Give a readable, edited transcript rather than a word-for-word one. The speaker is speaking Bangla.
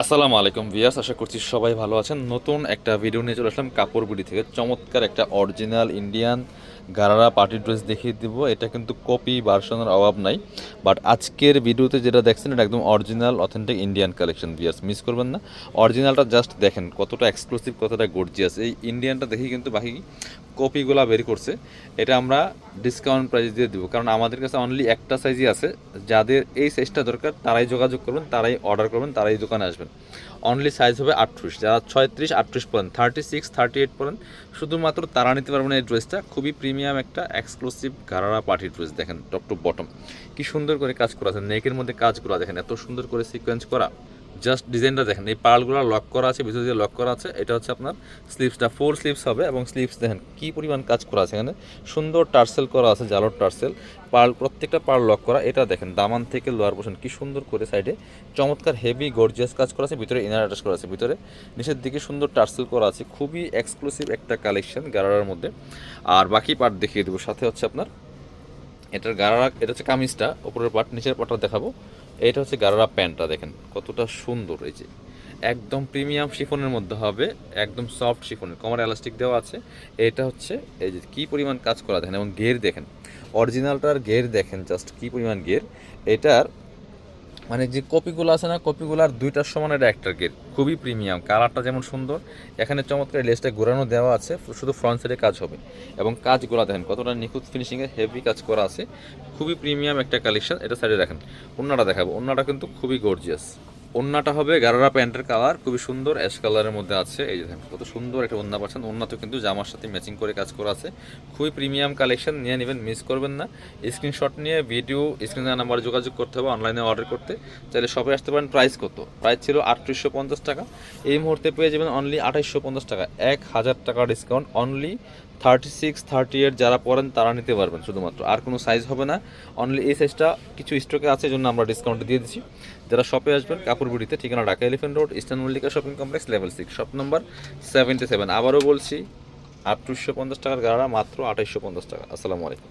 আসসালামু আলাইকুম ভিয়াস, আশা করছি সবাই ভালো আছেন। নতুন একটা ভিডিও নিয়ে চলে আসলাম কাপড় বিডি থেকে। চমৎকার একটা original Indian gharara party dress দেখিয়ে দিব। এটা কিন্তু কপি ভার্সনের অভাব নাই, বাট আজকের ভিডিওতে যেটা দেখছেন এটা একদম অরিজিনাল অথেন্টিক ইন্ডিয়ান কালেকশন। ভিয়াস মিস করবেন না, অরিজিনালটা জাস্ট দেখেন কতটা এক্সক্লুসিভ, কতটা গর্জিয়াস। এই ইন্ডিয়ানটা দেখেই কিন্তু বাকি কপিগুলা বের করছে। এটা আমরা ডিসকাউন্ট প্রাইস দিয়ে দিব, কারণ আমাদের কাছে অনলি একটা সাইজই আছে। যাদের এই সাইজটা দরকার তারাই যোগাযোগ করবেন, তারাই অর্ডার করবেন, তারাই দোকানে আসবেন। অনলি সাইজ হবে 38, যারা 36, 38 পরেন, 36, 38 পরেন, শুধুমাত্র তারা নিতে পারবেন এই ড্রেসটা। খুবই প্রিমিয়াম একটা এক্সক্লুসিভ গারারা পার্টি ড্রেস। দেখেন টপ টু বটম কি সুন্দর করে কাজ করা আছে, নেকের মধ্যে কাজগুলো দেখেন এত সুন্দর করে সিকোয়েন্স করা। জাস্ট ডিজাইনটা দেখেন, এই পার্লগুলো লক করা আছে, ভিতরে দিয়ে লক করা আছে। এটা হচ্ছে আপনার স্লিভসটা 4 স্লিভস হবে, এবং স্লিভস দেখেন কি পরিমাণ কাজ করা আছে। এখানে সুন্দর টার্সেল করা আছে, জালোর টার্সেল, পার্ল, প্রত্যেকটা পার্ল লক করা। এটা দেখেন দামান থেকে লোয়ার পোর্শন কি সুন্দর করে সাইডে চমৎকার হেভি গর্জিয়াস কাজ করা আছে, ভিতরে ইনার অ্যাটাচ করা আছে, ভিতরে নিচের দিকে সুন্দর টার্সেল করা আছে। খুবই এক্সক্লুসিভ একটা কালেকশন গারারার মধ্যে। আর বাকি পার্ট দেখিয়ে দেবো, সাথে হচ্ছে আপনার এটার গারারা, এটা হচ্ছে কামিজটা, উপরের পার্ট, নিচের পার্টটা দেখাবো। এটা হচ্ছে গারারা প্যান্টটা, দেখেন কতটা সুন্দর। এই যে একদম প্রিমিয়াম শিফনের মধ্যে হবে, একদম সফট শিফনের, কমার এলাস্টিক দেওয়া আছে। এটা হচ্ছে এই যে কী পরিমাণ কাজ করা দেখেন, এবং গের দেখেন, অরিজিনালটার গের দেখেন জাস্ট কী পরিমাণ গের। এটার মানে যে কপিগুলো আছে না, কপিগুলার দুইটার সমান এটা একটার গের। খুবই প্রিমিয়াম, কালারটা যেমন সুন্দর, এখানে চমৎকার লেসটা ঘোরানো দেওয়া আছে, শুধু ফ্রন্ট সাইডে কাজ হবে। এবং কাজগুলো দেখেন কতটা নিখুঁত ফিনিশিংয়ে হেভি কাজ করা আছে। খুবই প্রিমিয়াম একটা কালেকশন। এটা সাইডে দেখেন, ওন্নাটা দেখাবো, ওন্নাটা কিন্তু খুবই গর্জিয়াস। ওন্নাটা হবে গারারা প্যান্টের কালার, খুবই সুন্দর অ্যাশ কালারের মধ্যে আছে। এই যে দেখেন কত সুন্দর একটা ওন্না পাচ্ছেন। ওন্নাতেও কিন্তু জামার সাথে ম্যাচিং করে কাজ করা আছে। খুবই প্রিমিয়াম কালেকশন, নিয়ে নেবেন, মিস করবেন না। স্ক্রিনশট নিয়ে ভিডিও স্ক্রিনের নাম্বারে যোগাযোগ করতে হবে অনলাইনে অর্ডার করতে। চাইলে শপে আসতে পারেন। প্রাইস কত? প্রাইস ছিল 3850 টাকা, এই মুহূর্তে পেয়ে যাবেন অনলি 2850 টাকা, 1000 টাকা ডিসকাউন্ট। অনলি 36, 38 যারা পড়েন তারা নিতে পারবেন শুধুমাত্র, আর কোনো সাইজ হবে না। অনলি এই সাইজটা কিছু স্টকে আছে, এই জন্য আমরা ডিসকাউন্ট দিয়ে দিচ্ছি। যারা শপে আসবেন কাপড় বিডিতে, ঠিকানা Dhaka elephant road, eastern Mallika shopping complex, level 6, shop number 77। আবারও বলছি, 3850 টাকার গাড়া মাত্র 2850 টাকা। আসসালামু আলাইকুম।